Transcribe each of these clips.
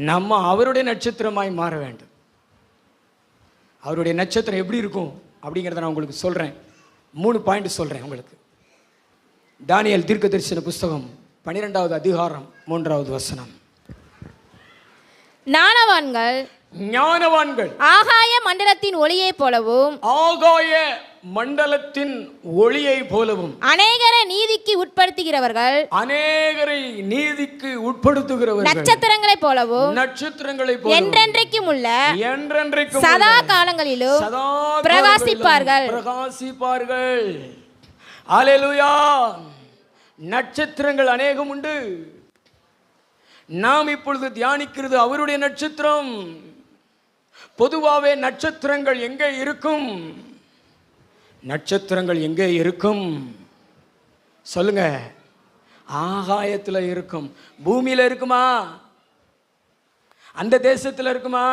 நம்ம அவருடைய நட்சத்திரமாய் மாற வேண்டும். அவருடைய நட்சத்திரம் எப்படி இருக்கும் அப்படிங்கிறத நான் உங்களுக்கு சொல்கிறேன். 3 பாயிண்ட் சொல்கிறேன் உங்களுக்கு. தானியேல் தீர்க்கதரிசன புஸ்தகம் 12வது அதிகாரம் 3வது வசனம். ஞானவான்கள் ஆகாய மண்டலத்தின் ஒளியை போலவும் அநேகரை நீதிக்கு உட்படுத்துகிறவர்கள் நட்சத்திரங்களைப் போலவும் என்றென்றைக்கும் உள்ள சதா காலங்களிலும் பிரகாசிப்பார்கள். அல்லேலூயா. நட்சத்திரங்கள் அநேகம் உண்டு. நாம் இப்பொழுது தியானிக்கிறது அவருடைய நட்சத்திரம். பொதுவாகவே நட்சத்திரங்கள் எங்கே இருக்கும்? நட்சத்திரங்கள் எங்கே இருக்கும் சொல்லுங்க? ஆகாயத்தில் இருக்கும். பூமியில் இருக்குமா? அந்த தேசத்தில் இருக்குமா?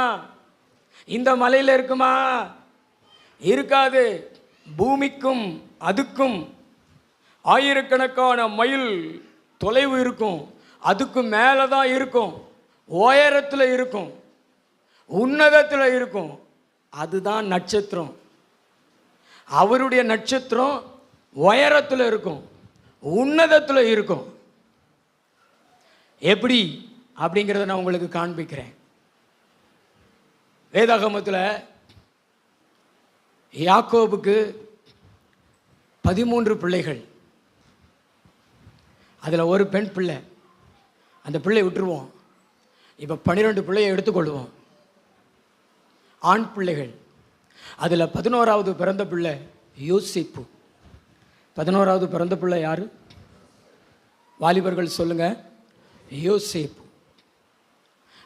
இந்த மலையில் இருக்குமா? இருக்காது. பூமிக்கும் அதுக்கும் ஆயிரக்கணக்கான மைல் தொலைவு இருக்கும். அதுக்கு மேலே தான் இருக்கும். உயரத்தில் இருக்கும், உன்னதத்தில் இருக்கும். அதுதான் நட்சத்திரம். அவருடைய நட்சத்திரம் உயரத்தில் இருக்கும், உன்னதத்தில் இருக்கும். எப்படி அப்படிங்கிறத நான் உங்களுக்கு காண்பிக்கிறேன். வேதாகமத்தில் யாக்கோபுக்கு 13 பிள்ளைகள். அதில் ஒரு பெண் பிள்ளை. அந்த பிள்ளை விட்டுருவோம். இப்போ 12 பிள்ளையை எடுத்துக்கொள்வோம். ஆண் பிள்ளைகள். அதில் 11வது பிறந்த பிள்ளை யோசேப்பு. 11வது பிறந்த பிள்ளை யாரு? வாலிபர்கள் சொல்லுங்க. யோசேப்பு.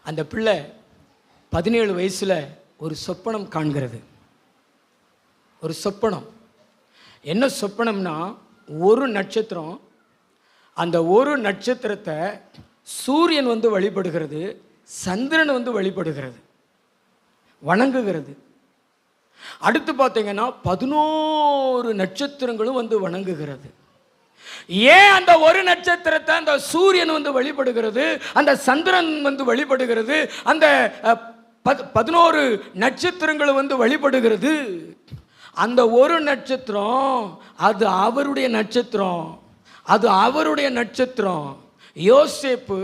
அந்த பிள்ளை 17 வயசில் ஒரு சொப்பனம் காண்கிறது. ஒரு சொப்பனம். என்ன சொப்பனம்னா, ஒரு நட்சத்திரம், அந்த ஒரு நட்சத்திரத்தை சூரியன் வந்து வழிபடுகிறது, சந்திரன் வந்து வழிபடுகிறது, வணங்குகிறது. அடுத்து பார்த்தீங்கன்னா 11 நட்சத்திரங்களும் வந்து வணங்குகிறது. ஏன் அந்த ஒரு நட்சத்திரத்தை அந்த சூரியன் வந்து வழிபடுகிறது, அந்த சந்திரன் வந்து வழிபடுகிறது, அந்த 11 நட்சத்திரங்களும் வந்து வழிபடுகிறது? அந்த ஒரு நட்சத்திரம் அது அவருடைய நட்சத்திரம். அது அவருடைய நட்சத்திரம். யோசேப்பு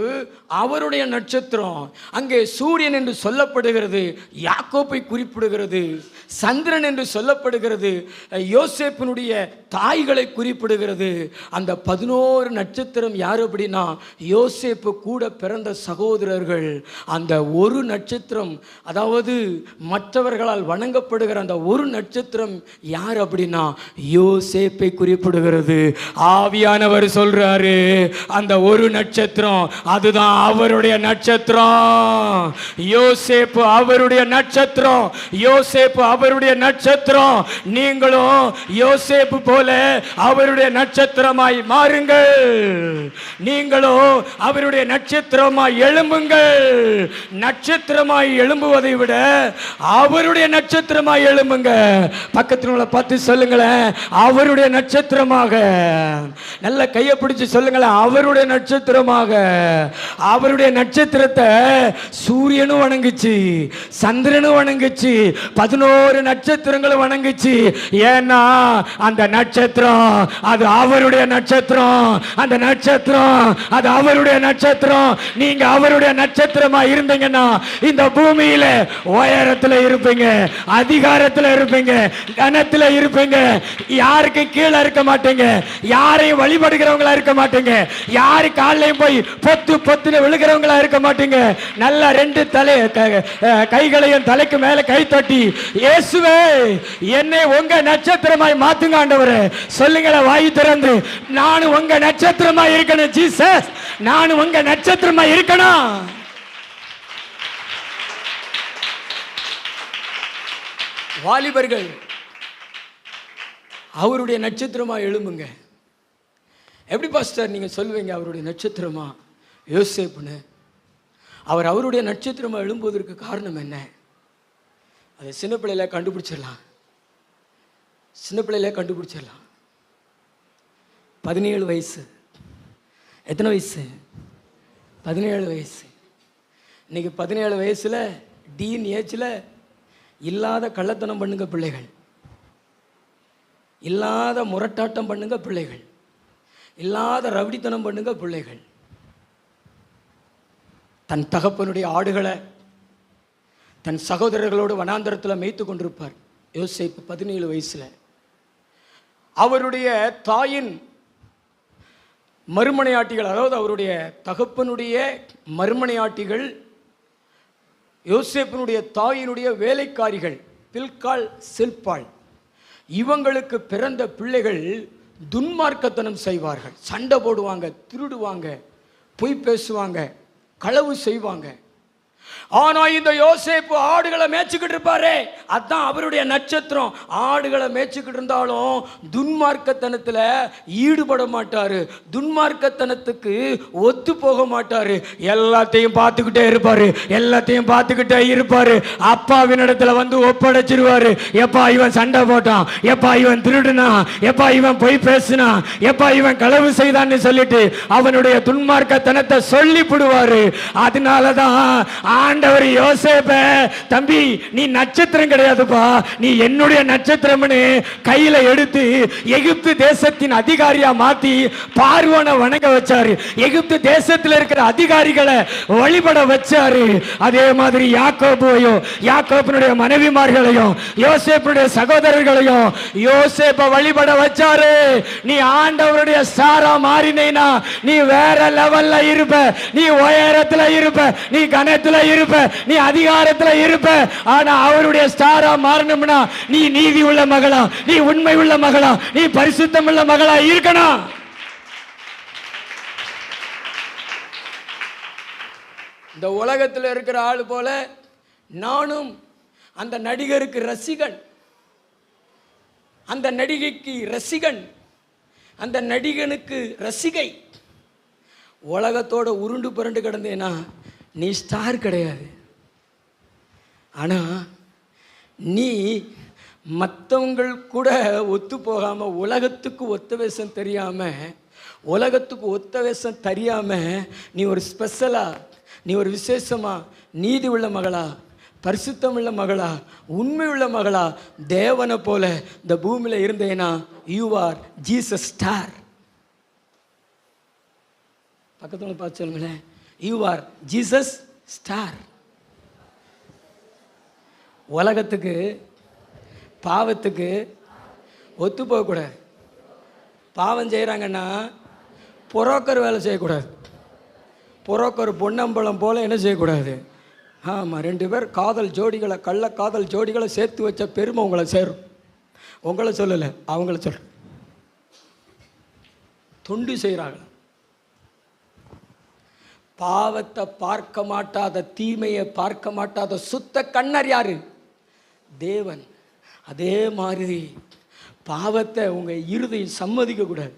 அவருடைய நட்சத்திரம். அங்கே சூரியன் என்று சொல்லப்படுகிறது, யாக்கோப்பை குறிப்பிடுகிறது. சந்திரன் என்று சொல்லப்படுகிறது, யோசேப்பினுடைய தாய்களை குறிப்பிடுகிறது. அந்த 11 நட்சத்திரம் யார் அப்படின்னா, யோசேப்பு கூட பிறந்த சகோதரர்கள். அந்த ஒரு நட்சத்திரம், அதாவது மற்றவர்களால் வணங்கப்படுகிற அந்த ஒரு நட்சத்திரம் யார் அப்படின்னா யோசேப்பை குறிப்பிடுகிறது. ஆவியானவர் சொல்றாரு, அந்த ஒரு நட்சத்திரம் அதுதான் அவருடைய நட்சத்திரம். யோசேப்பு அவருடைய நட்சத்திரம். யோசேப்பு அவருடைய நட்சத்திரம். நீங்களும் யோசேப்பு போல அவருடைய நட்சத்திரமாய் மாறுங்கள். நீங்களும் அவருடைய நட்சத்திரமாய் எழும்புங்கள். நட்சத்திரமாய் எழும்புவதை விட அவருடைய நட்சத்திரமாய் எழும்புங்க. பக்கத்தில் உள்ள பார்த்து சொல்லுங்களேன், அவருடைய நட்சத்திரமாக. நல்ல கையை பிடிச்சு சொல்லுங்களேன், அவருடைய நட்சத்திரமாக. அவருடைய நட்சத்திரத்தை சூரியனும் வணங்குச்சு, சந்திரனும் வணங்குச்சு, 11 நட்சத்திரங்களும் வணங்குச்சு. ஏன்னா அந்த நட்சத்திரம் அது அவருடைய நட்சத்திரம். அந்த நட்சத்திரம் அது அவருடைய நட்சத்திரம். நீங்க அவருடைய நட்சத்திரமா இருந்தீங்கன்னா இந்த பூமியில உயரத்தில் இருப்பீங்க, அதிகாரத்தில் இருப்பீங்க, கனத்தில் இருப்பீங்க. யாருக்கு கீழே இருக்க மாட்டீங்க, யாரையும் வழிபடுகிறவங்களா இருக்க மாட்டீங்க, யாரு காலையும் போய் பொத்துன்னு விழுகிறவங்களா இருக்க மாட்டீங்க. நல்ல 2 கைகளையும் தலைக்கு மேல கை தட்டி, இயேசுவே என்னை உங்க நட்சத்திரமாய் மாத்துங்க ஆண்டவரே சொல்லுங்கள. வாய் திறந்து, நானும் உங்க நட்சத்திரமாய் இருக்கணும் ஜீசஸ், நானும் உங்க நட்சத்திரமாய் இருக்கணும். வாலிபர்கள் அவருடைய நட்சத்திரமா எழும்புங்க. எப்படி பாஸ்டர் நீங்க சொல்லுவீங்க அவருடைய நட்சத்திரமா யோசேப்புன்னு? அவர் அவருடைய நட்சத்திரமா எழும்புவதற்கு காரணம் என்ன? அதை சின்ன பிள்ளையில கண்டுபிடிச்சிடலாம். 17 வயசு. எத்தனை வயசு? 17 வயசு. இன்னைக்கு 17 வயசில் டீன் ஏஜில் இல்லாத கள்ளத்தனம் பண்ணுங்க பிள்ளைகள், இல்லாத முரட்டாட்டம் பண்ணுங்க பிள்ளைகள், இல்லாத ரவுடித்தனம் பண்ணுங்க பிள்ளைகள். தன் தகப்பனுடைய ஆடுகளை தன் சகோதரர்களோடு வனாந்தரத்தில் மேய்த்து கொண்டிருப்பார் யோசேப்பு 17 வயசில். அவருடைய தாயின் மறுமனையாட்டிகள், அதாவது அவருடைய தகப்பனுடைய மறுமனையாட்டிகள் யோசேப்பினுடைய தாயினுடைய வேலைக்காரிகள் பில்காள் சில்பாள், இவங்களுக்கு பிறந்த பிள்ளைகள் துன்மார்க்கத்தனம் செய்வார்கள், சண்டை போடுவாங்க, திருடுவாங்க, பொய் பேசுவாங்க, களவு செய்வாங்க. ஆனா இந்த யோசேப்பு ஆடுகளை மேய்ச்சிக்கிட்டு இருப்பாரு, அதான் அவருடைய நட்சத்திரம். ஆடுகளை மேய்ச்சிக்கிட்டு இருந்தாலும் துன்மார்க்கத்தனத்தில் ஈடுபட மாட்டாரு, துன்மார்க்கத்தனத்துக்கு ஒத்து போக மாட்டாரு. எல்லாத்தையும் பார்த்துக்கிட்டே இருப்பாரு, எல்லாத்தையும் பார்த்துக்கிட்டே இருப்பாரு. அப்பாவினிடத்துல வந்து ஒப்படைச்சிருவாரு. எப்பா இவன் சண்டை போட்டான், எப்பா இவன் திருடுனா, எப்பா இவன் பொய் பேசினா, எப்பா இவன் களவு செய்தான்னு சொல்லிட்டு அவனுடைய துன்மார்க்கத்தனத்தை சொல்லிவிடுவாரு. அதனாலதான் ஆண்டவர் யோசேப்ப, தம்பி நீ நட்சத்திரம் கிடையாதுப்பா, நீ என்னுடைய நட்சத்திரம்னு கையில எடுத்து எகிப்து தேசத்தின் அதிகாரியா மாத்தி பார்வோனை வணங்க வச்சாரு. எகிப்து தேசத்தில் இருக்கிற அதிகாரிகளை வழிபட வச்சாரு. அதே மாதிரி யாக்கோபையும் யாக்கோபினுடைய மனைவிமார்களையும் யோசேப்புடைய சகோதரர்களையும் யோசேப்ப வழிபட வச்சாரு. நீ ஆண்டவருடைய ஸ்டாரா மாறினேனா நீ வேற லெவல்ல இருப்ப, நீ உயரத்துல இருப்ப, நீ கனத்துல இருப்ப, நீ அதிகாரத்துல இருப்ப. ஆனா அவருடைய ஸ்டாரா மாறணும்னா நீ நீதி உள்ள மகளா, நீ உண்மை உள்ள மகளா, நீ பரிசுத்தம் உள்ள மகளா இருக்கணும். இந்த உலகத்தில் இருக்கிற ஆள் போல நானும் அந்த நடிகருக்கு ரசிகன், அந்த நடிகைக்கு ரசிகன், அந்த நடிகனுக்கு ரசிகை. உலகத்தோட உருண்டு புரண்டு கிடந்தேனா நீ ஸ்டார் கிடையாது. ஆனால் நீ மற்றவங்கள் கூட ஒத்து போகாமல், உலகத்துக்கு ஒத்த வேஷம் தெரியாமல், உலகத்துக்கு ஒத்த வேஷம் தெரியாமல் நீ ஒரு ஸ்பெஷலாக, நீ ஒரு விசேஷமாக, நீதி உள்ள மகளா, பரிசுத்தம் உள்ள மகளா, உண்மை உள்ள மகளா, தேவனை போல இந்த பூமியில் இருந்தேனா யூ ஆர் ஜீசஸ் ஸ்டார். பக்கத்தில் பார்த்து சொல்லுங்களேன், யூ ஆர் ஜீசஸ் ஸ்டார். உலகத்துக்கு பாவத்துக்கு ஒத்து போகக்கூடாது. பாவம் செய்கிறாங்கன்னா புரோக்கர் வேலை செய்யக்கூடாது. புரோக்கர் பொன்னம்பலம் போல என்ன செய்யக்கூடாது. ஆமாம், 2 பேர் காதல் ஜோடிகளை, கள்ள காதல் ஜோடிகளை சேர்த்து வச்ச பெருமை உங்களை சேரும். உங்களை சொல்லலை, அவங்கள சொல்ல. தொண்டு செய்கிறாங்க. பாவத்தை பார்க்க மாட்டாத, தீமையை பார்க்க மாட்டாத சுத்த கண்ணர் யாரு? தேவன். அதே மாதிரி பாவத்தை உங்கள் இருதயம் சம்மதிக்க கூடாது,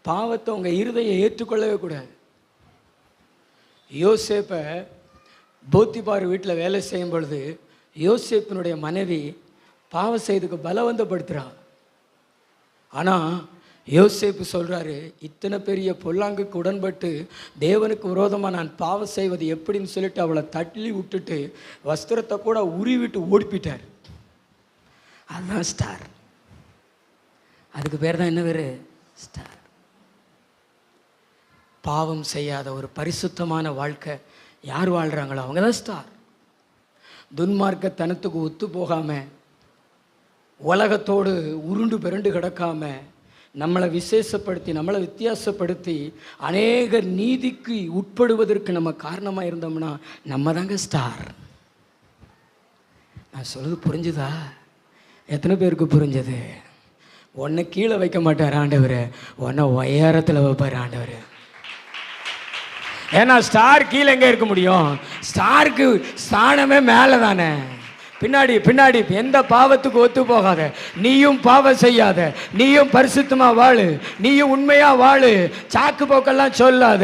பாவத்தை உங்கள் இருதயம் ஏற்றுக்கொள்ளவே கூடாது. யோசேப்பை போத்திபார் வீட்டில் வேலை செய்யும் பொழுது யோசேப்பினுடைய மனைவி பாவம் செய்துக்கு பலவந்தப்படுத்துகிறான். ஆனால் யோசேப்பு சொல்கிறாரு, இத்தனை பெரிய பொல்லாங்குக்கு உடன்பட்டு தேவனுக்கு விரோதமாக நான் பாவம் செய்வது எப்படின்னு சொல்லிட்டு அவளை தள்ளி விட்டுட்டு வஸ்திரத்தை கூட உருவிட்டு ஓடிப்பிட்டார். அதுதான் ஸ்டார். அதுக்கு பேர் தான் என்ன பேர்? ஸ்டார். பாவம் செய்யாத ஒரு பரிசுத்தமான வாழ்க்கை யார் வாழ்கிறாங்களோ அவங்க தான் ஸ்டார். துன்மார்க்கத்தனத்துக்கு ஒத்து போகாமல், உலகத்தோடு உருண்டு பிறண்டு கிடக்காம, நம்மளை விசேஷப்படுத்தி, நம்மளை வித்தியாசப்படுத்தி அநேக நீதிக்கு உட்படுவதற்கு நம்ம காரணமாக இருந்தோம்னா நம்ம தாங்க ஸ்டார். நான் சொல்லுது புரிஞ்சுதா? எத்தனை பேருக்கு புரிஞ்சது? உன்னை கீழே வைக்க மாட்டார் ஆண்டவர், உன்னை உயரத்தில் வைப்பார் ஆண்டவர். ஏன்னா ஸ்டார் கீழே எங்கே இருக்க முடியும்? ஸ்டாருக்கு ஸ்தானமே மேலே தானே. பின்னாடி பின்னாடி எந்த பாவத்துக்கு ஒத்து போகாத, நீயும் பாவம் செய்யாத, நீயும் பரிசுத்தமா வாழு, நீயும் உண்மையா வாழு, சாக்கு போக்கெல்லாம் சொல்லாத,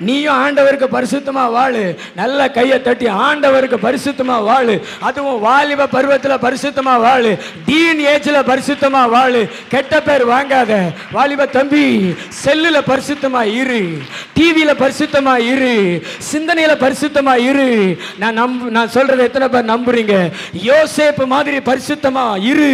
நீயும் ஆண்டவருக்கு பரிசுத்தமா வாழு. நல்ல கையை தட்டி ஆண்டவருக்கு பரிசுத்தமா வாழு. அதுவும் வாலிப பருவத்தில் பரிசுத்தமா வாழு, டீன் ஏஜ்ல பரிசுத்தமா வாழு. கெட்ட பேர் வாங்காத வாலிப தம்பி. செல்லுல பரிசுத்தமா இரு, டிவியில பரிசுத்தமா இரு, சிந்தனையில பரிசுத்தமா இரு. நான் சொல்றதை எத்தனை பேர் நம்புறீங்க? யோசேப்பு மாதிரி பரிசுத்தமா இரு.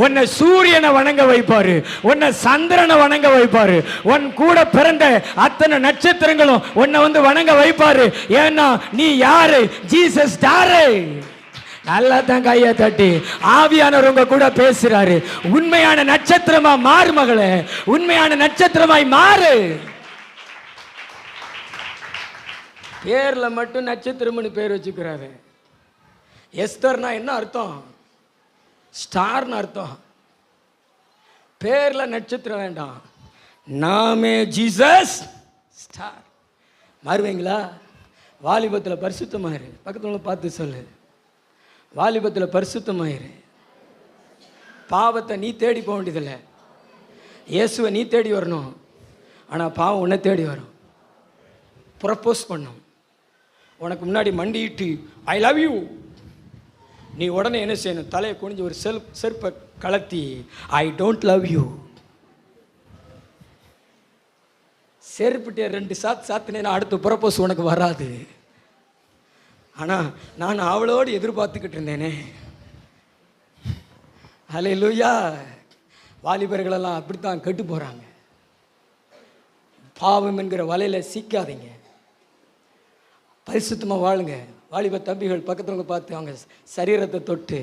உன்னை சூரியனை வணங்க வைப்பாரு, உன்னை சந்திரனை வணங்க வைப்பாரு, உன் கூட பிறந்த அத்தனை நட்சத்திரங்களும் உன்னை வந்து வணங்க வைப்பாரு. ஏன்னா நீ யாரு? Jesus star. நல்லா தான் கையை தட்டி ஆவியானவர் உங்க கூட பேசுறாரு. உண்மையான நட்சத்திரமா மாறு மகளே, உண்மையான நட்சத்திரமாய் மாறு. பேர்ல மட்டும் நட்சத்திரம்னு பேர் வச்சுக்கிறாரு. எஸ்தர்னா என்ன அர்த்தம்? ஸ்டார்னு அர்த்தம். பேர்ல நட்சத்திரம் வேண்டாம், நாமே ஜீசஸ் ஸ்டார். மாறுவீங்களா? வாலிபத்தில் பரிசுத்தமாயிரு. பக்கத்துல பார்த்து சொல்லு, வாலிபத்தில் பரிசுத்தமாயிரு. பாவத்தை நீ தேடி போக வேண்டியதில்லை, இயேசுவை நீ தேடி வரணும். ஆனால் பாவம் உன்னை தேடி வரும். ப்ரப்போஸ் பண்ணும், உனக்கு முன்னாடி மண்டிட்டு ஐ லவ் யூ. நீ உடனே என்ன செய்யணும்? தலையை குனிஞ்சு ஒரு செருப்பை கலத்தி ஐ டோன்ட் லவ் யூ. செருப்பிட்டே 2 சாத்தினேன்னா அடுத்த ப்ரப்போஸ் உனக்கு வராது. ஆனால் நான் அவளோடு எதிர்பார்த்துக்கிட்டு இருந்தேனே. ஹல்லேலூயா. வாலிபர்களெல்லாம் அப்படித்தான் கெட்டு போகிறாங்க. பாவம் என்கிற வலையில் சிக்காதீங்க, பரிசுத்தமாக வாழுங்க. வாலிப தம்பிகள் பக்கத்துவங்க பார்த்து அவங்க சரீரத்தை தொட்டு,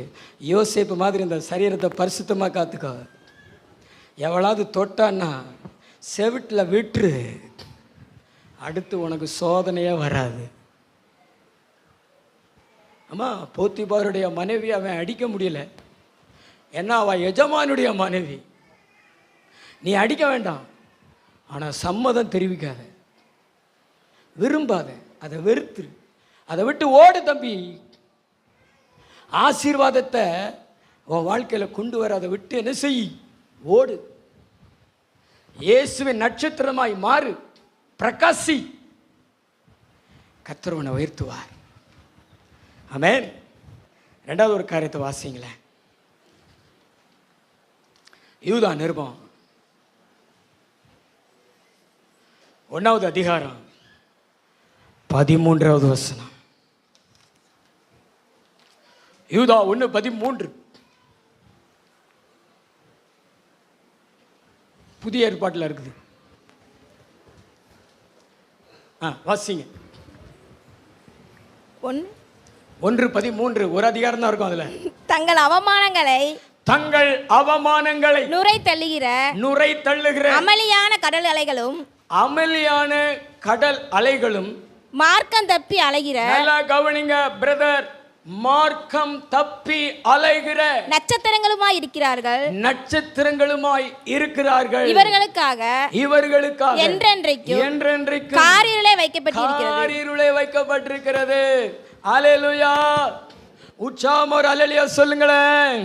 யோசேப்பு மாதிரி இந்த சரீரத்தை பரிசுத்தமாக காத்துக்கோ. எவ்வளவு தொட்டான்னா செவிட்டில் விட்டுரு, அடுத்து உனக்கு சோதனையே வராது. ஆமா, போத்திபாருடைய மனைவி அவன் அடிக்க முடியல, ஏன்னா அவன் எஜமானுடைய மனைவி. நீ அடிக்க வேண்டாம், ஆனால் சம்மதம் தெரிவிக்காத, விரும்பாத, அதை வெறுத்துரு, அதை விட்டு ஓடு தம்பி. ஆசீர்வாதத்தை உன் வாழ்க்கையில் கொண்டு வர அதை விட்டு என்ன செய்? ஓடு. இயேசுவின் நட்சத்திரமாய் மாறு, பிரகாசி. கர்த்தர் உன்னை உயர்த்துவார். ஆமென். 2வது ஒரு காரியத்தை வாசிங்களேன். யூதா நிருபம் 1வது அதிகாரம் 13வது வசனம். யூதா 1:13. புதிய ஏற்பாட்டில் இருக்குது. வாசிங்க. 1:13 ஒரு அதிகாரம் தான் இருக்கும். அதுல தங்கள் அவமானங்களை நுரை தள்ளுகிற அமளியான கடல் அலைகளும் மார்க்கம் தப்பி அலைகிற, நல்லா கவனிங்க பிரதர், மார்க்கம் தப்பி அலைகிற நட்சத்திரங்களுமாய் இருக்கிறார்கள். இவர்களுக்காக என்றென்றைக்கும் காரிருளே வைக்கப்பட்டிருக்கிறது. அல்லேலூயா. உற்சாகம் ஒரு அல்லேலூயா சொல்லுங்களேன்.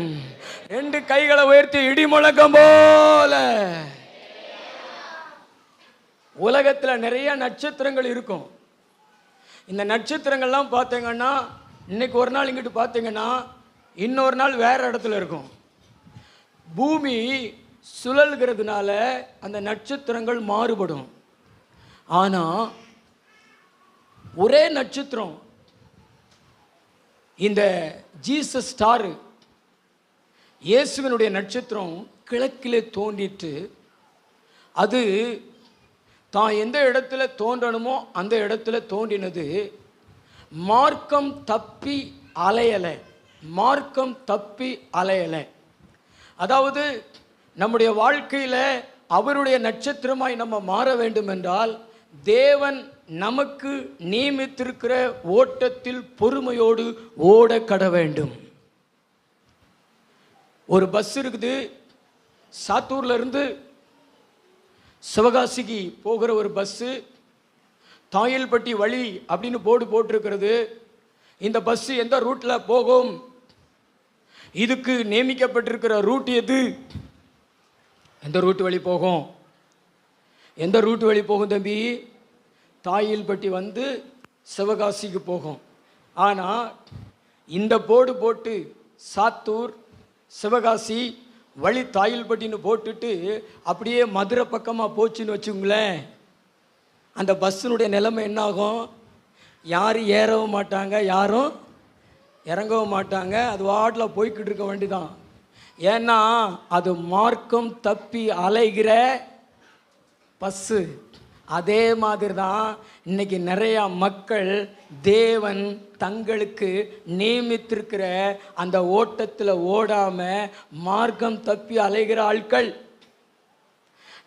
2 கைகளை உயர்த்தி இடி முழக்கம் போல. உலகத்தில் நிறைய நட்சத்திரங்கள் இருக்கும். இந்த நட்சத்திரங்கள்லாம் பார்த்தீங்கன்னா இன்னைக்கு ஒரு நாள் இங்கிட்டு பார்த்தீங்கன்னா இன்னொரு நாள் வேற இடத்துல இருக்கும். பூமி சுழல்கிறதுனால அந்த நட்சத்திரங்கள் மாறுபடும். ஆனால் ஒரே நட்சத்திரம், இந்த ஜீசஸ் ஸ்டாரு, இயேசுவினுடைய நட்சத்திரம் கிழக்கிலே தோன்றிட்டு அது தான் எந்த இடத்துல தோன்றணுமோ அந்த இடத்துல தோன்றினது. மார்க்கம் தப்பி அலையலை. அதாவது நம்முடைய வாழ்க்கையில் அவருடைய நட்சத்திரமாய் நம்ம மாற வேண்டும் என்றால் தேவன் நமக்கு நியமித்திருக்கிற ஓட்டத்தில் பொறுமையோடு ஓட கட வேண்டும். ஒரு பஸ் இருக்குது, சாத்தூர்ல இருந்து சிவகாசிக்கு போகிற ஒரு பஸ்ஸு, தாயல்பட்டி வழி அப்படின்னு போர்டு போட்டிருக்கிறது. இந்த பஸ்ஸு எந்த ரூட்டில் போகும் இதுக்கு நியமிக்கப்பட்டிருக்கிற ரூட் எது? எந்த ரூட் வழி போகும்? எந்த ரூட் வழி போகும் தம்பி? தாயில்பட்டி வந்து சிவகாசிக்கு போகும். ஆனால் இந்த போர்டு போட்டு சாத்தூர் சிவகாசி வழி தாயில்பட்டின்னு போட்டுட்டு அப்படியே மதுரை பக்கமாக போச்சுன்னு வச்சுங்களேன், அந்த பஸ்ஸினுடைய நிலைமை என்னாகும்? யாரும் ஏறவும் மாட்டாங்க, யாரும் இறங்கவும் மாட்டாங்க. அது வாட்டில் போய்கிட்டு இருக்க வேண்டிதான். ஏன்னா அது மார்க்கம் தப்பி அலைகிற பஸ்ஸு. அதே மாதிரி தான் இன்னைக்கு நிறையா மக்கள் தேவன் தங்களுக்கு நியமித்திருக்கிற அந்த ஓட்டத்தில் ஓடாமல் மார்க்கம் தப்பி அலைகிற ஆட்கள்.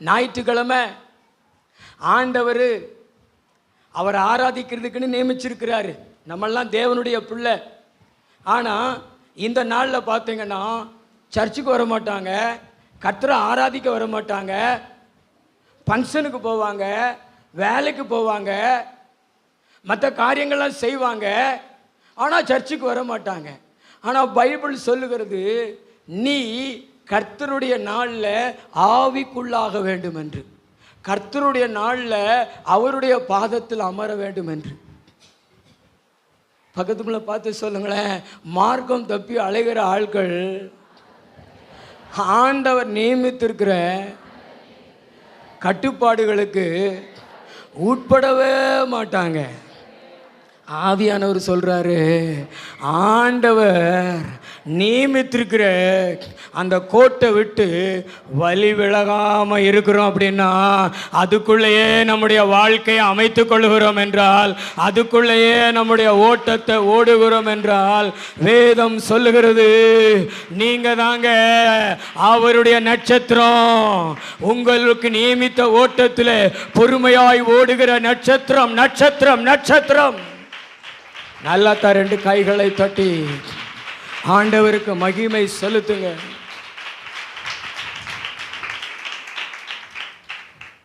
ஞாயிற்றுக்கிழமை ஆண்டவர் அவரை ஆராதிக்கிறதுக்குன்னு நியமிச்சிருக்கிறாரு. நம்மெல்லாம் தேவனுடைய பிள்ளை. ஆனால் இந்த நாளில் பார்த்தீங்கன்னா சர்ச்சுக்கு வர மாட்டாங்க, கர்த்தரை ஆராதிக்க வர மாட்டாங்க, ஃபங்க்ஷனுக்கு போவாங்க, வேலைக்கு போவாங்க, மற்ற காரியங்கள்லாம் செய்வாங்க, ஆனால் சர்ச்சுக்கு வர மாட்டாங்க. ஆனால் பைபிள் சொல்லுகிறது, நீ கர்த்தருடைய நாளில் ஆவிக்குள்ளாக வேண்டும் என்று, கர்த்தருடைய நாளில் அவருடைய பாதத்தில் அமர வேண்டும் என்று. பக்கத்துக்குள்ள பார்த்து சொல்லுங்களேன், மார்க்கம் தப்பி அலைகிற ஆட்கள் ஆண்டவர் நியமித்திருக்கிற கட்டுப்பாடுகளுக்கு உட்படவே மாட்டாங்க. ஆவியானவர் சொல்றாரு, ஆண்டவர் நியமித்திருக்கிற அந்த கோட்டை விட்டு வழி விலகாம இருக்கிறோம் அப்படின்னா, அதுக்குள்ளேயே நம்முடைய வாழ்க்கையை அமைத்து கொள்கிறோம் என்றால், அதுக்குள்ளேயே நம்முடைய ஓட்டத்தை ஓடுகிறோம் என்றால், வேதம் சொல்லுகிறது, நீங்க தாங்க அவருடைய நட்சத்திரம். உங்களுக்கு நியமித்த ஓட்டத்தில் பொறுமையாய் ஓடுகிற நட்சத்திரம், நட்சத்திரம், நட்சத்திரம். நல்லா தான் ரெண்டு கைகளை தட்டி ஆண்டவருக்கு மகிமை செலுத்துங்க.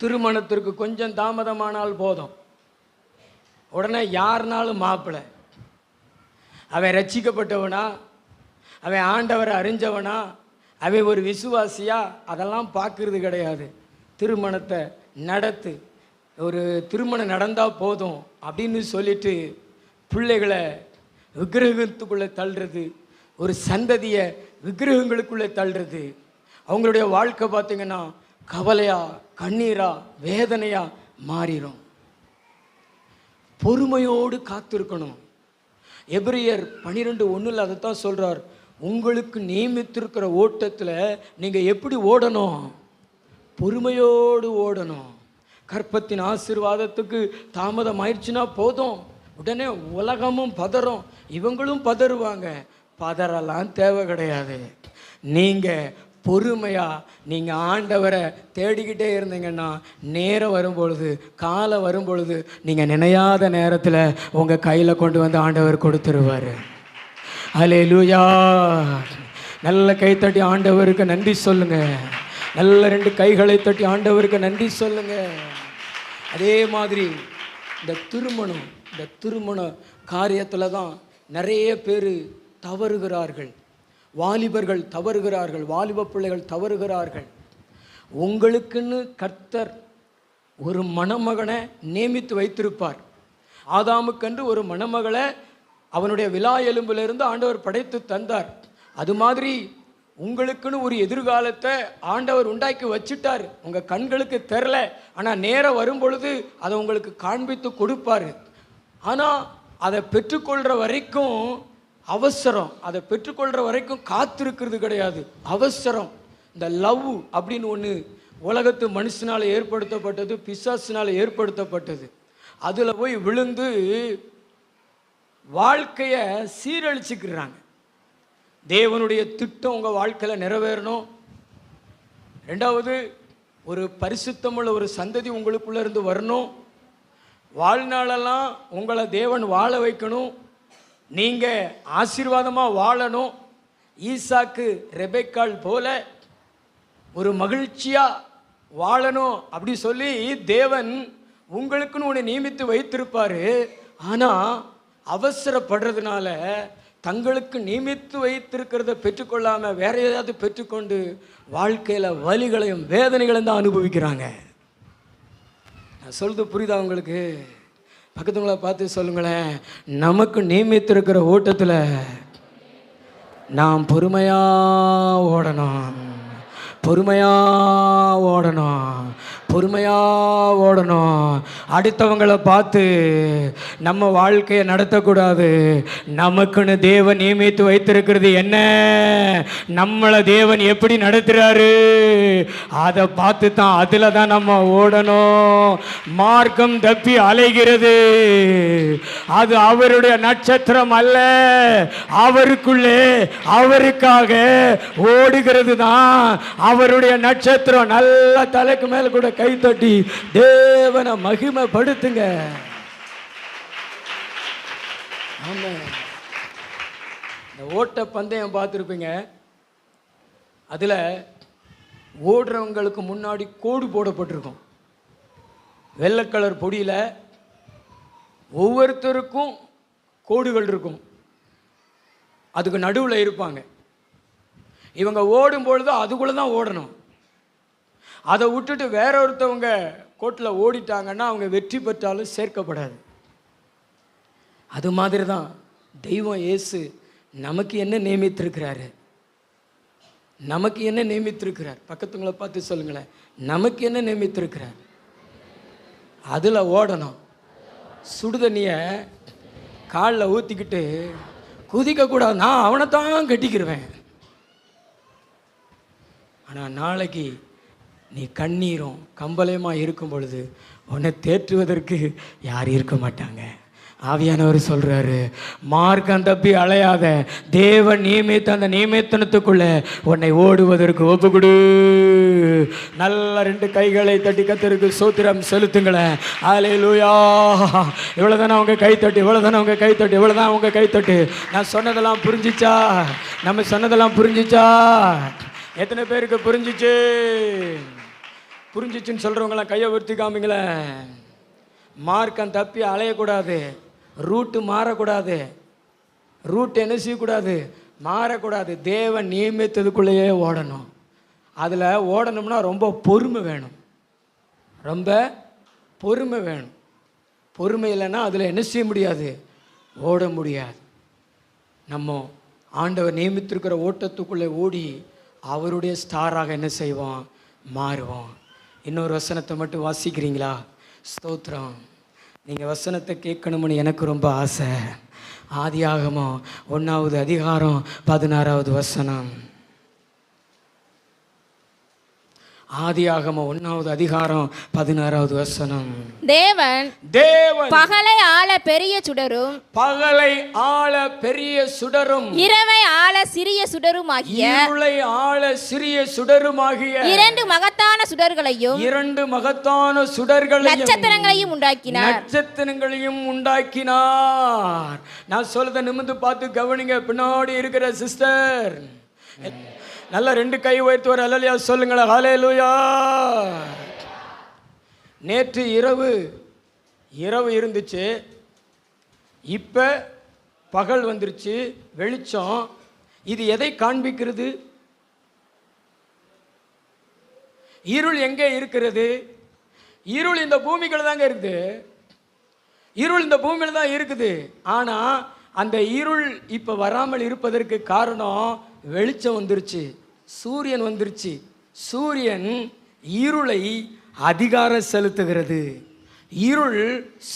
திருமணத்திற்கு கொஞ்சம் தாமதமானால் போதும், உடனே யாருனாலும் மாப்பிள்ளை. அவன் ரட்சிக்கப்பட்டவனா, அவன் ஆண்டவரை அறிஞ்சவனா, அவன் ஒரு விசுவாசியா, அதெல்லாம் பார்க்கறது கிடையாது. திருமணத்தை நடத்து, ஒரு திருமணம் நடந்தால் போதும் அப்படின்னு சொல்லிட்டு பிள்ளைகளை விக்கிரகத்துக்குள்ளே தள்ளுறது, ஒரு சந்ததியை விக்கிரகங்களுக்குள்ளே தள்ளுறது. அவங்களுடைய வாழ்க்கை பார்த்திங்கன்னா கவலையா, கண்ணீரா, வேதனையா மாறிடும். பொறுமையோடு காத்திருக்கணும். எபிரியர் 12:1 அதைத்தான் சொல்கிறார், உங்களுக்கு நியமித்திருக்கிற ஓட்டத்தில் நீங்கள் எப்படி ஓடணும்? பொறுமையோடு ஓடணும். கற்பத்தின் ஆசீர்வாதத்துக்கு தாமதம் ஆயிடுச்சுன்னா போதும், உடனே உலகமும் பதறும், இவங்களும் பதறுவாங்க. பதறலாம் தேவை கிடையாது. நீங்கள் பொறுமையாக நீங்கள் ஆண்டவரை தேடிக்கிட்டே இருந்தீங்கன்னா, நேரம் வரும்பொழுது, காலம் வரும்பொழுது, நீங்கள் நினையாத நேரத்தில் உங்கள் கையில் கொண்டு வந்து ஆண்டவர் கொடுத்துருவார். அல்லேலூயா. நல்ல கைத்தட்டி ஆண்டவருக்கு நன்றி சொல்லுங்க. நல்ல ரெண்டு கைகளை தட்டி ஆண்டவருக்கு நன்றி சொல்லுங்க. அதே மாதிரி இந்த திருமண காரியத்தில் தான் நிறைய பேர் தவறுகிறார்கள். வாலிபர்கள் தவறுகிறார்கள், வாலிப பிள்ளைகள் தவறுகிறார்கள். உங்களுக்குன்னு கர்த்தர் ஒரு மணமகனை நியமித்து வைத்திருப்பார். ஆதாமுக்கென்று ஒரு மணமகளை அவனுடைய விலா எலும்பிலிருந்து ஆண்டவர் படைத்து தந்தார். அது மாதிரி உங்களுக்குன்னு ஒரு எதிர்காலத்தை ஆண்டவர் உண்டாக்கி வச்சுட்டார். உங்கள் கண்களுக்கு தெரில, ஆனால் நேரம் வரும் பொழுது அதை உங்களுக்கு காண்பித்து கொடுப்பார். ஆனால் அதை பெற்றுக்கொள்கிற வரைக்கும் அவசரம், அதை பெற்றுக்கொள்கிற வரைக்கும் காத்திருக்கிறது கிடையாது, அவசரம். இந்த லவ் அப்படின்னு ஒன்று உலகத்து மனுஷனால் ஏற்படுத்தப்பட்டது, பிசாசினால் ஏற்படுத்தப்பட்டது. அதில் போய் விழுந்து வாழ்க்கையை சீரழிச்சுக்கிறாங்க. தேவனுடைய திட்டம் உங்கள் வாழ்க்கையில் நிறைவேறணும். ரெண்டாவது, ஒரு பரிசுத்தமுள்ள ஒரு சந்ததி உங்களுக்குள்ளே இருந்து வரணும். வாழ்நாளெல்லாம் உங்களை தேவன் வாழ வைக்கணும். நீங்கள் ஆசீர்வாதமாக வாழணும். ஈசாக்கு ரெபெக்காள் போல ஒரு மகிழ்ச்சியாக வாழணும் அப்படி சொல்லி தேவன் உங்களுக்குன்னு ஒன்று நியமித்து வைத்திருப்பார். ஆனால் அவசரப்படுறதுனால தங்களுக்கு நியமித்து வைத்திருக்கிறத பெற்றுக்கொள்ளாம வேற ஏதாவது பெற்றுக்கொண்டு வாழ்க்கையில வலிகளையும் வேதனைகளையும் தான் அனுபவிக்கிறாங்க. நான் சொல்றது புரியுதா உங்களுக்கு? பக்கத்துங்களை பார்த்து சொல்லுங்களேன், நமக்கு நியமித்திருக்கிற ஓட்டத்தில் நாம் பொறுமையா ஓடணும், பொறுமையா ஓடணும், பொறுமையா ஓடணும். அடுத்தவங்களை பார்த்து நம்ம வாழ்க்கையை நடத்தக்கூடாது. நமக்குன்னு தேவன் நியமித்து வைத்திருக்கிறது என்ன, நம்மளை தேவன் எப்படி நடத்துறாரு அதை பார்த்து தான் அதில் தான் நம்ம ஓடணும். மார்க்கம் தப்பி அலைகிறது அது அவருடைய நட்சத்திரம் அல்ல, அவருக்குள்ளே அவருக்காக ஓடுகிறது தான் அவருடைய நட்சத்திரம். நல்ல தலைக்கு மேல கூட கை தட்டி தேவனை மகிமைப்படுத்துங்க. ஆமா, இந்த ஓட்ட பந்தயம் பார்த்துருப்பீங்க. அதுல ஓடுறவங்களுக்கு முன்னாடி கோடு போடப்பட்டிருக்கும். வெள்ளை கலர் பொடியில ஒவ்வொருத்தருக்கும் கோடுகள் இருக்கும். அதுக்கு நடுவில் இருப்பாங்க. இவங்க ஓடும் பொழுது அதுக்குள்ளே தான் ஓடணும். அதை விட்டுட்டு வேற ஒருத்தவங்க கோட்டில் ஓடிட்டாங்கன்னா அவங்க வெற்றி பெற்றாலும் சேர்க்கப்படாது. அது மாதிரி தான் தெய்வம் இயேசு நமக்கு என்ன நியமித்திருக்கிறாரு, நமக்கு என்ன நியமித்திருக்கிறார். பக்கத்துங்களை பார்த்து சொல்லுங்களேன், நமக்கு என்ன நியமித்திருக்கிறார் அதில் ஓடணும். சுடுதண்ணியை காலில் ஊற்றிக்கிட்டு குதிக்கக்கூடாது. நான் அவனைத்தான் கட்டிக்கிடுவேன். ஆனால் நாளைக்கு நீ கண்ணீரும் கம்பலையுமா இருக்கும் பொழுது உன்னை தேற்றுவதற்கு யாரும் இருக்க மாட்டாங்க. ஆவியானவர் சொல்றாரு, மார்க்கம் தப்பி அலையாத, தேவன் நியமித்த அந்த நியமித்தனத்துக்குள்ள உன்னை ஓடுவதற்கு ஒப்புக்கொடு. நல்ல ரெண்டு கைகளை தட்டி கர்த்தருக்கு ஸ்தோத்திரம் செலுத்துங்களேன். ஹல்லேலூயா. இவ்வளவுதானே அவங்க கை தட்டு, இவ்வளவுதானே அவங்க கை தட்டு, இவ்வளவுதான் அவங்க கை தட்டு. நான் சொன்னதெல்லாம் புரிஞ்சிச்சா? நம்ம சொன்னதெல்லாம் புரிஞ்சிச்சா? எத்தனை பேருக்கு புரிஞ்சிச்சு? புரிஞ்சிச்சுன்னு சொல்றவங்களாம் கையை உயர்த்தி காமிங்களேன். மார்க்கம் தப்பி அலையக்கூடாது, ரூட்டு மாறக்கூடாது, ரூட் என்ன செய்யக்கூடாது, மாறக்கூடாது. தேவன் நியமித்ததுக்குள்ளேயே ஓடணும். அதில் ஓடணும்னா ரொம்ப பொறுமை வேணும், ரொம்ப பொறுமை வேணும். பொறுமை இல்லைன்னா அதில் என்ன செய்ய முடியாது, ஓட முடியாது. நம்ம ஆண்டவர் நியமித்திருக்கிற ஓட்டத்துக்குள்ளே ஓடி அவருடைய ஸ்டாராக என்ன செய்வோம், மாறுவோம். இன்னொரு வசனத்தை மட்டும் வாசிக்கிறீங்களா? ஸ்தோத்திரம். நீங்கள் வசனத்தை கேட்கணும்னு எனக்கு ரொம்ப ஆசை. ஆதியாகமம் 1வது அதிகாரம் 16வது வசனம். ஆதியாகமம் 1வது அதிகாரம் 16வது வசனம். தேவன் பகலை ஆள பெரிய சுடரும், பகலை ஆள பெரிய சுடரும், இரவை ஆள சிறிய சுடருமாகிய, இருளை ஆள சிறிய சுடருமாகிய இரண்டு மகத்தான சுடர்களையும், இரண்டு மகத்தான சுடர்களையும், நட்சத்திரங்களையும் உண்டாக்கினார். நட்சத்திரங்களையும் உண்டாக்கினார். நான் சொல்றதை நிமிர்ந்து பார்த்து கவனிங்க. பின்னாடி இருக்கிற சிஸ்டர் நல்லா ரெண்டு கை உயர்த்தி ஒரு அல்லேலூயா சொல்லுங்களேன். ஹல்லேலூயா. நேற்று இரவு இருந்துச்சு, இப்போ பகல் வந்துருச்சு, வெளிச்சம். இது எதை காண்பிக்கிறது? இருள் எங்கே இருக்கிறது? இருள் இந்த பூமிக்குள்ள தாங்க இருக்குது. இருள் இந்த பூமியில தான் இருக்குது. ஆனால் அந்த இருள் இப்போ வராமல் இருப்பதற்கு காரணம் வெளிச்சம் வந்துருச்சு, சூரியன் வந்துருச்சு. சூரியன் இருளை அதிகாரம் செலுத்துகிறது. இருள்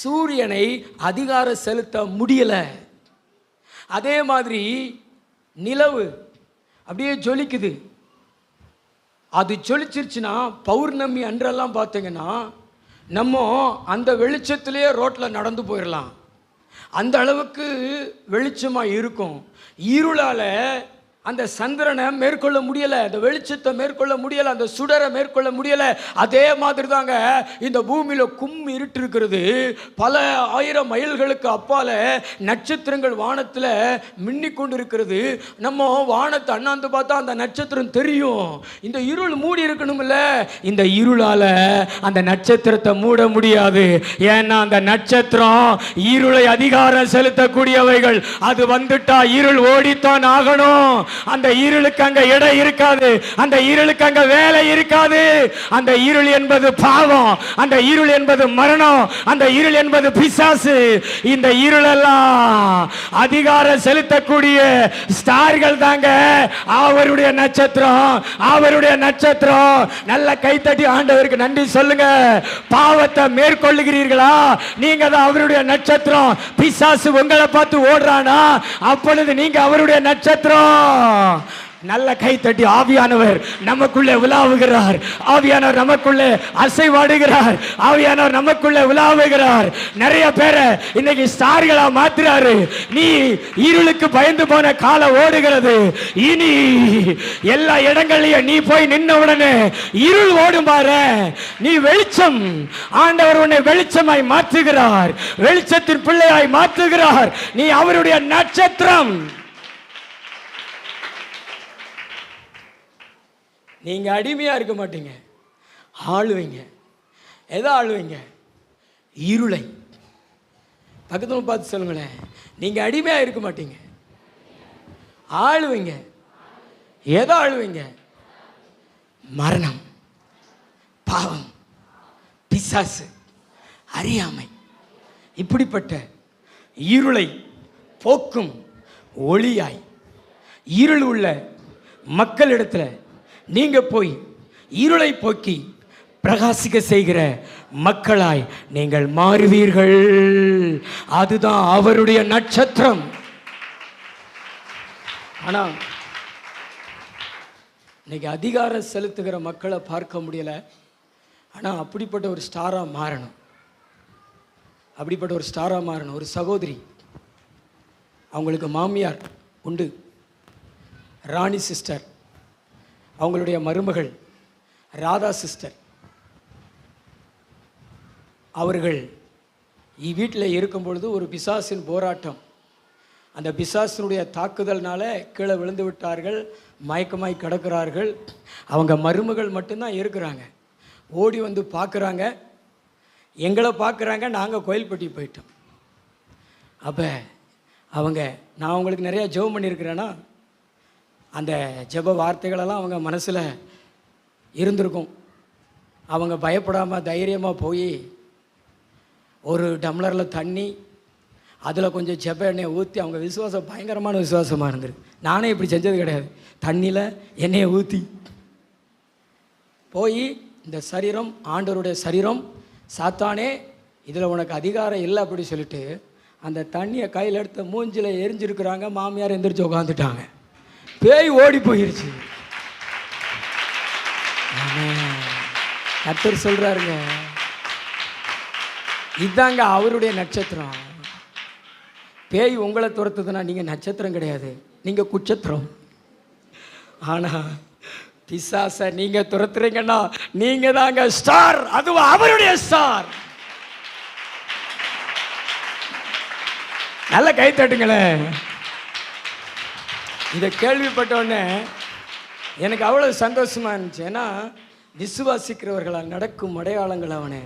சூரியனை அதிகாரம் செலுத்த முடியல. அதே மாதிரி நிலவு அப்படியே ஜொலிக்குது. அது ஜொலிச்சிருச்சுன்னா பௌர்ணமி அன்றெல்லாம் பார்த்தீங்கன்னா நம்ம அந்த வெளிச்சத்திலேயே ரோட்டில் நடந்து போயிடலாம். அந்த அளவுக்கு வெளிச்சமாக இருக்கும். இருளால் அந்த சந்திரனை மேற்கொள்ள முடியலை, அந்த வெளிச்சத்தை மேற்கொள்ள முடியலை, அந்த சுடரை மேற்கொள்ள முடியலை. அதே மாதிரி தாங்க இந்த பூமியில் இருட்டு இருக்கிறது. பல ஆயிரம் மைல்களுக்கு அப்பால நட்சத்திரங்கள் வானத்தில் மின்னிக் கொண்டு இருக்கிறது. நம்ம வானத்தை அண்ணாந்து பார்த்தா அந்த நட்சத்திரம் தெரியும். இந்த இருள் மூடி இருக்கணும்ல, இந்த இருளால அந்த நட்சத்திரத்தை மூட முடியாது. ஏன்னா அந்த நட்சத்திரம் இருளை அதிகாரம் செலுத்தக்கூடியவைகள். அது வந்துட்டா இருள் ஓடித்தான் ஆகணும். அந்த இருளுக்கு அங்க இடம் இருக்காது, அந்த இருளுக்கு அங்க வேலை இருக்காது. அந்த இருள் என்பது பாவம், அந்த இருள் என்பது மரணம், அந்த இருள் என்பது பிசாசு. இந்த இருளெல்லாம் அதிகாரம் செலுத்தக்கூடிய ஸ்டார்கள் தாங்க அவருடைய நட்சத்திரம், அவருடைய நட்சத்திரம். நல்ல கைத்தட்டி ஆண்டவருக்கு நன்றி சொல்லுங்க. பாவத்தை மேற்கொள்ளுகிறீர்களா, நீங்க தான் அவருடைய நட்சத்திரம். பிசாசு உங்களை பார்த்து ஓடுறானா, அப்பொழுது நீங்க அவருடைய நட்சத்திரம். நல்ல கை தட்டி ஆவியானவர் நமக்குள்ளே உலாவுகிறார், ஆவியானவர் நமக்குள்ளே அசைவாடுகிறார், ஆவியானவர் நமக்குள்ளே உலாவுகிறார். நிறைய பேரை இன்னைக்கு ஸ்டார்களா மாத்துறாரு. நீ இருளுக்கு பயந்து போன காலம் ஓடுகிறது. இனி எல்லா இடங்களையும் நீ போய் நின்ன உடனே இருள் ஓடும் பாரு. நீ வெளிச்சம், ஆண்டவர் உன்னை வெளிச்சமாய் மாற்றுகிறார், வெளிச்சத்தின் பிள்ளையாய் மாற்றுகிறார். நீ அவருடைய நட்சத்திரம். நீங்க அடிமையா இருக்க மாட்டீங்க, ஆளுவீங்க. எதை ஆளுவீங்க? இருளை. பக்கத்துல பார்த்து சொல்லுங்களேன், நீங்க அடிமையா இருக்க மாட்டீங்க, ஆளுவீங்க. எதை ஆளுவீங்க? மரணம், பாவம், பிசாசு, அறியாமை. இப்படிப்பட்ட இருளை போக்கும் ஒளியாய் இருள் உள்ள மக்களிடத்துல நீங்க போய் இருளை போக்கி பிரகாசிக்க செய்கிற மக்களாய் நீங்கள் மாறுவீர்கள். அதுதான் அவருடைய நட்சத்திரம். ஆனா இன்னைக்கு அதிகாரம் செலுத்துகிற மக்களை பார்க்க முடியல. ஆனா அப்படிப்பட்ட ஒரு ஸ்டாரா மாறணும், அப்படிப்பட்ட ஒரு ஸ்டாரா மாறணும். ஒரு சகோதரி, அவங்களுக்கு மாமியார் உண்டு, ராணி சிஸ்டர். அவங்களுடைய மருமகள் ராதா சிஸ்டர். அவர்கள் வீட்டில் இருக்கும் பொழுது ஒரு பிசாசின் போராட்டம். அந்த பிசாசினுடைய தாக்குதல்னால கீழே விழுந்து விட்டார்கள், மயக்கமாய் கிடக்கிறார்கள். அவங்க மருமகள் மட்டும்தான் இருக்கிறாங்க. ஓடி வந்து பார்க்குறாங்க, எங்களை பார்க்குறாங்க. நாங்கள் கோயில்பட்டி போயிட்டோம். அப்போ அவங்க, நான் அவங்களுக்கு நிறையா ஜெபம் பண்ணியிருக்கிறேன்னா, அந்த ஜெப வார்த்தைகளெல்லாம் அவங்க மனசில் இருந்திருக்கும். அவங்க பயப்படாமல் தைரியமாக போய் ஒரு டம்ளரில் தண்ணி, அதில் கொஞ்சம் ஜெப எண்ணெயை ஊற்றி, அவங்க விசுவாசம் பயங்கரமான விசுவாசமாக இருந்திருக்கு. நானே இப்படி செஞ்சது கிடையாது. தண்ணியில் எண்ணெயை ஊற்றி போய், இந்த சரீரம் ஆண்டவருடைய சரீரம், சாத்தானே இதில் உனக்கு அதிகாரம் இல்லை அப்படி சொல்லிட்டு அந்த தண்ணியை கையில் எடுத்து மூஞ்சில் எரிஞ்சிருக்கிறாங்க. மாமியார் எந்திரிச்சு உட்காந்துட்டாங்க. பேய் ஓடி போயிருச்சு. கர்த்தர் சொல்றாருங்க, இதாங்க அவருடைய நட்சத்திரம். பேய் உங்களை துரத்துதுன்னா நீங்க நட்சத்திரம் கிடையாது, நீங்க குட்சத்திரம். ஆனா பிசாசை நீங்க துரத்துறீங்கன்னா நீங்க தாங்க ஸ்டார். அதுவும் அவருடைய ஸ்டார். நல்ல கை தட்டுங்களேன். இதை கேள்விப்பட்டோடனே எனக்கு அவ்வளோ சந்தோஷமாக இருந்துச்சு. ஏன்னா விசுவாசிக்கிறவர்களால் நடக்கும் அடையாளங்கள் அவனே.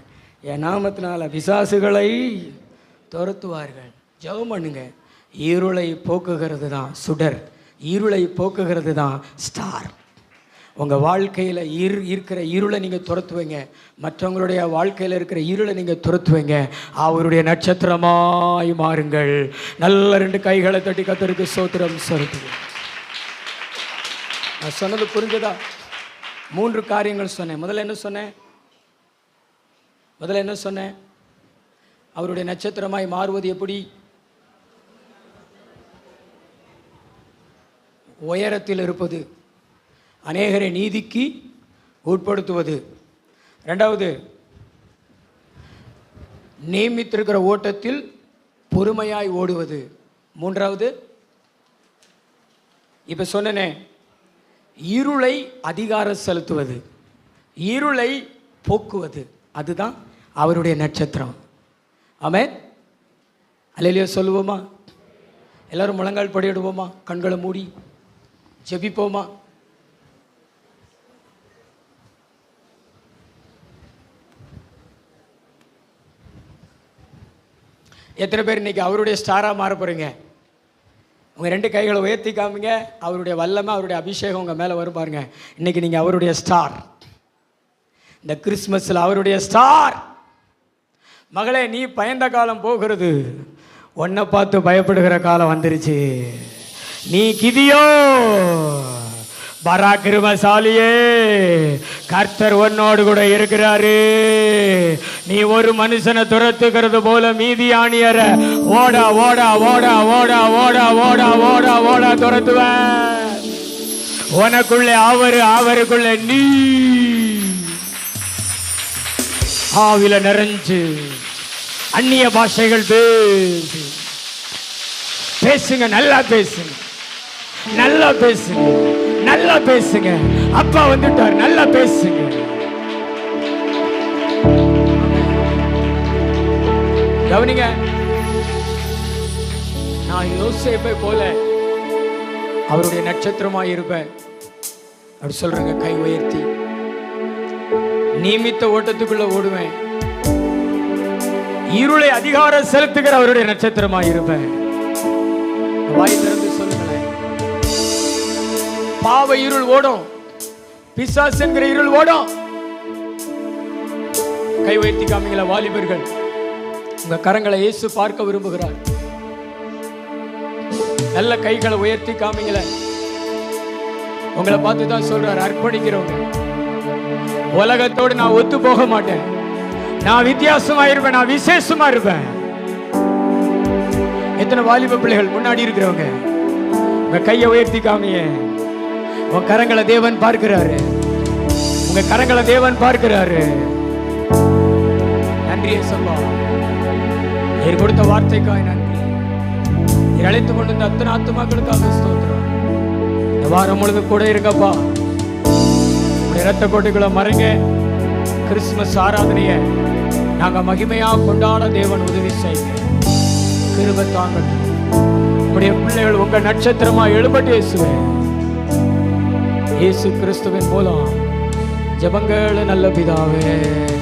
என் நாமத்தினால பிசாசுகளை துரத்துவார்கள். ஜெபம் பண்ணுங்க. இருளை போக்குகிறது தான் சுடர், இருளை போக்குகிறது தான் ஸ்டார். உங்கள் வாழ்க்கையில் இருக்கிற இருளை நீங்கள் துரத்துவீங்க, மற்றவங்களுடைய வாழ்க்கையில் இருக்கிற இருளை நீங்கள் துரத்துவீங்க. அவருடைய நட்சத்திரமாய் மாறுங்கள். நல்ல 2 கைகளை தட்டி கர்த்தருக்கு ஸ்தோத்திரம் செலுத்துங்க. நான் சொன்னது புரிஞ்சதா? 3 காரியங்கள் சொன்னேன். முதல்ல என்ன சொன்னேன்? அவருடைய நட்சத்திரமாய் மாறுவது எப்படி? உயரத்தில் இருப்பது, அநேகரை நீதிக்கு உட்படுத்துவது. 2வது, நியமித்திருக்கிற ஓட்டத்தில் பொறுமையாய் ஓடுவது. 3வது, இப்போ சொன்னனே, இருளை அதிகாரம் செலுத்துவது, இருளை போக்குவது, அதுதான் அவருடைய நட்சத்திரம். ஆமென். அல்லேலூயா சொல்லுவோமா? எல்லாரும் முழங்கால் படியிடுவோமா? கண்களை மூடி ஜெபிப்போமா? எத்தனை பேர் இன்னைக்கு அவருடைய ஸ்டாராக மாற போறீங்க? உங்கள் 2 கைகளை உயர்த்தி காமிங்க. அவருடைய வல்லமை, அவருடைய அபிஷேகம் உங்கள் மேலே வரும் பாருங்க. இன்னைக்கு நீங்கள் அவருடைய ஸ்டார். இந்த கிறிஸ்மஸில் அவருடைய ஸ்டார். மகளே, நீ பயந்த காலம் போகிறது, உன்னை பார்த்து பயப்படுகிற காலம் வந்துருச்சு. நீ கிதியோ பராக்கிரமசாலியே, கர்த்தர் உன்னோடு கூட இருக்கிறாரு. நீ ஒரு மனுஷனை துரத்துக்கிறது போல மீதியானியர ஓட ஓட ஓட ஓட ஓட ஓட ஓட ஓட துரத்துவ. உனக்குள்ளே அவரு, அவருக்குள்ளே நீ. ஆவில நிறைஞ்சு அந்நிய பாஷைகள் பேசுங்க. நல்லா பேசுங்க, நல்லா பேசுங்க, நல்லா பேசுங்க. அப்பா வந்துட்டார், நல்லா பேசுங்க. கவனிங்க, நான் யோசேப்பை போல அவருடைய நட்சத்திரமாய் இருப்பேன் அப்படி சொல்றேங்க. கை உயர்த்தி நியமித்த ஓட்டத்துக்குள்ள ஓடுவேன். இருளை அதிகாரம் செலுத்துகிற அவருடைய நட்சத்திரமாய் இருப்பேன். வாய் திறந்து சொல்லுங்களேன். பாவ இருள் ஓடும், பிசாசு என்கிற இருள் ஓடும். கை உயர்த்தி காமிங்கள வாலிபர்கள், உங்க கரங்களை இயேசு பார்க்க விரும்புகிறார். நல்ல கைகளை உயர்த்தி காமிங்கள. உங்களை பார்த்து தான் சொல்றார், அர்ப்பணிக்கிறவங்க. உலகத்தோடு நான் ஒத்து போக மாட்டேன், நான் வித்தியாசமா இருப்பேன், நான் விசேஷமா இருப்பேன். எத்தனை வாலிப பிள்ளைகள் முன்னாடி இருக்கிறவங்க, உங்க கையை உயர்த்தி காமிய. உங்க கரங்களை தேவன் பார்க்கிறாரு, உங்க கரங்களை தேவன் பார்க்கிறாரு. நன்றியை சொல்வா. நீர் கொடுத்த வார்த்தைக்காய் நன்றி. நீர் அழைத்து கொண்டு இந்த அத்தனை ஆத்துமாக்களுக்காக ஸ்தோத்திரம். இந்த வாரம் முழுது கூட இருக்கப்பா. இரத்த கோட்டைக்குள்ள மறைங்க. கிறிஸ்துமஸ் ஆராதனைய நாங்க மகிமையா கொண்டாட தேவன் உதவி செய்யுங்க. கிருபை தாங்கட்டும். உங்களுடைய பிள்ளைகள் உங்க நட்சத்திரமா எழும்பட்டு இயேசுவே. இயேசு கிறிஸ்துவின் மூலம் ஜெபங்கள் நல்ல பிதாவே.